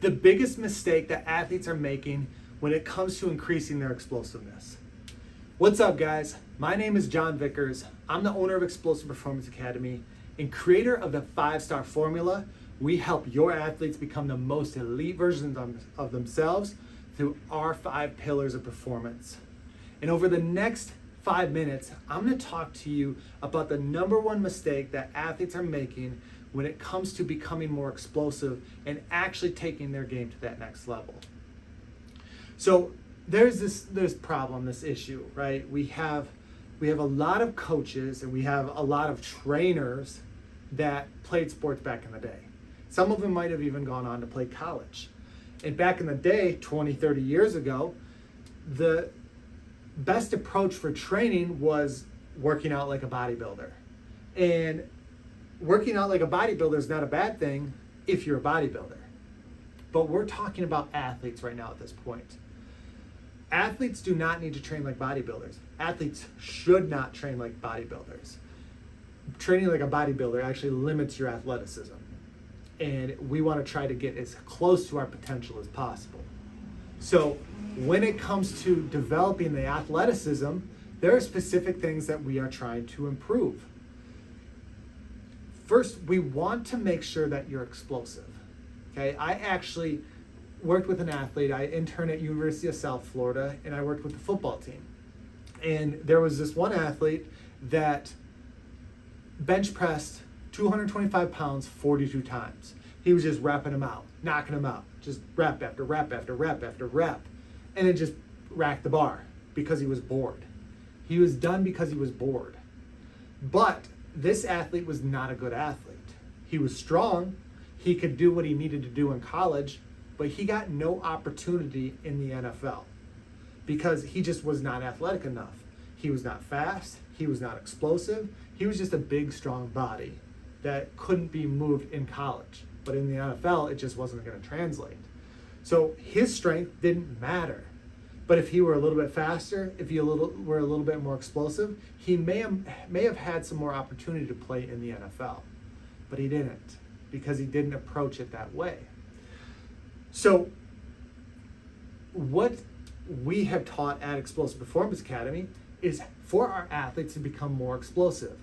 the biggest mistake that athletes are making when it comes to increasing their explosiveness. What's up, guys? My name is John Vickers. I'm the owner of Explosive Performance Academy and creator of the 5-Star Formula. We help your athletes become the most elite versions of themselves through our 5 pillars of performance. And over the next 5 minutes, I'm going to talk to you about the number one mistake that athletes are making when it comes to becoming more explosive and actually taking their game to that next level. So there's this problem, this issue, right? We have a lot of coaches and we have a lot of trainers that played sports back in the day. Some of them might have even gone on to play college. And back in the day, 20, 30 years ago, the best approach for training was working out like a bodybuilder. And working out like a bodybuilder is not a bad thing if you're a bodybuilder. But we're talking about athletes right now at this point. Athletes do not need to train like bodybuilders. Athletes should not train like bodybuilders. Training like a bodybuilder actually limits your athleticism. And we want to try to get as close to our potential as possible. So when it comes to developing the athleticism, there are specific things that we are trying to improve. First, we want to make sure that you're explosive. Okay, I actually worked with an athlete. I interned at University of South Florida, and I worked with the football team. And there was this one athlete that bench pressed 225 pounds 42 times. He was just repping them out, knocking them out, just rep after rep after rep after rep. And it just racked the bar because he was bored. He was done because he was bored. But this athlete was not a good athlete. He was strong. He could do what he needed to do in college, but he got no opportunity in the NFL because he just was not athletic enough. He was not fast. He was not explosive. He was just a big, strong body that couldn't be moved in college. But in the NFL, it just wasn't going to translate. So his strength didn't matter. But if he were a little bit faster, if he were a little bit more explosive, he may have had some more opportunity to play in the NFL. But he didn't, because he didn't approach it that way. So what we have taught at Explosive Performance Academy is for our athletes to become more explosive.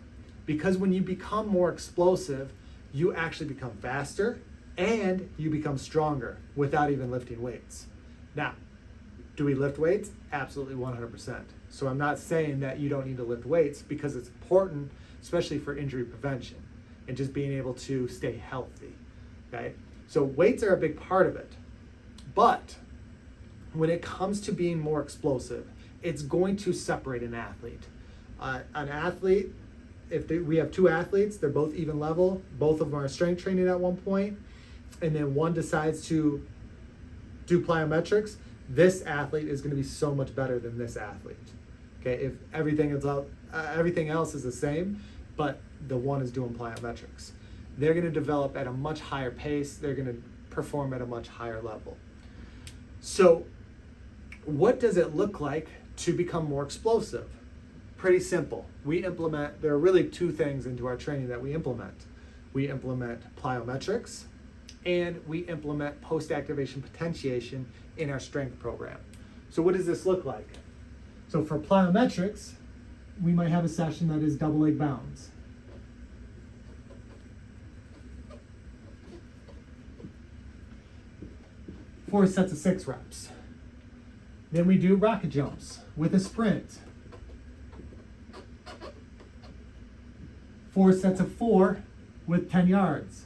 Because when you become more explosive, you actually become faster and you become stronger without even lifting weights. Now, do we lift weights? Absolutely 100%. So I'm not saying that you don't need to lift weights because it's important, especially for injury prevention and just being able to stay healthy, okay? So weights are a big part of it. But when it comes to being more explosive, it's going to separate an athlete. An athlete, we have 2 athletes, they're both even level, both of them are strength training at one point, and then one decides to do plyometrics, this athlete is going to be so much better than this athlete. Okay, if everything else is the same, but the one is doing plyometrics. They're going to develop at a much higher pace, they're going to perform at a much higher level. So what does it look like to become more explosive? Pretty simple. There are really 2 things into our training that we implement. We implement plyometrics and we implement post-activation potentiation in our strength program. So what does this look like? So for plyometrics, we might have a session that is double leg bounds. Four sets of 6 reps. Then we do rocket jumps with a sprint. 4 sets of 4 with 10 yards.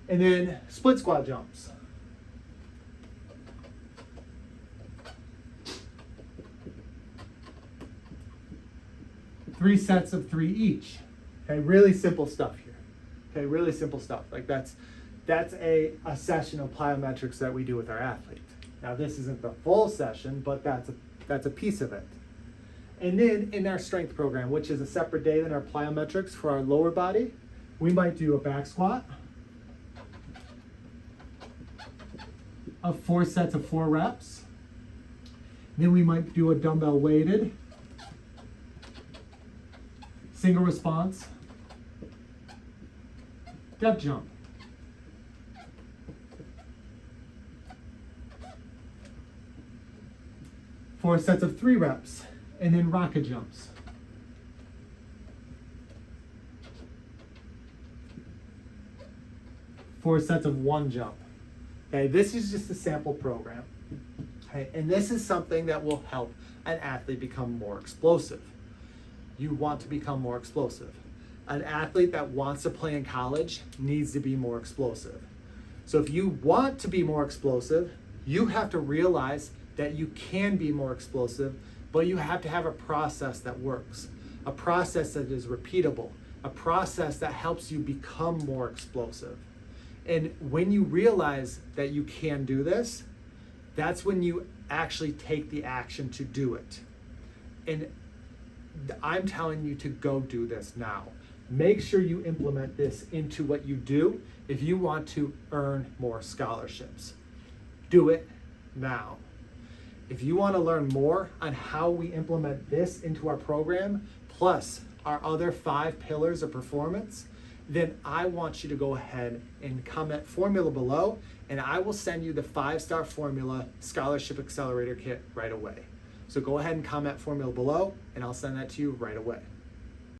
And then split squat jumps. Three sets of 3 each. Okay, really simple stuff here. Okay, really simple stuff. Like that's a session of plyometrics that we do with our athlete. Now this isn't the full session, but that's a piece of it. And then in our strength program, which is a separate day than our plyometrics for our lower body, we might do a back squat of 4 sets of 4 reps. Then we might do a dumbbell weighted single response depth jump. 4 sets of 3 reps, and then rocket jumps. 4 sets of 1 jump. Okay, this is just a sample program. Okay, and this is something that will help an athlete become more explosive. You want to become more explosive. An athlete that wants to play in college needs to be more explosive. So if you want to be more explosive, you have to realize that you can be more explosive, but you have to have a process that works, a process that is repeatable, a process that helps you become more explosive. And when you realize that you can do this, that's when you actually take the action to do it. And I'm telling you to go do this now. Make sure you implement this into what you do if you want to earn more scholarships. Do it now. If you want to learn more on how we implement this into our program, plus our other 5 pillars of performance, then I want you to go ahead and comment formula below, and I will send you the 5-star formula scholarship accelerator kit right away. So go ahead and comment formula below, and I'll send that to you right away.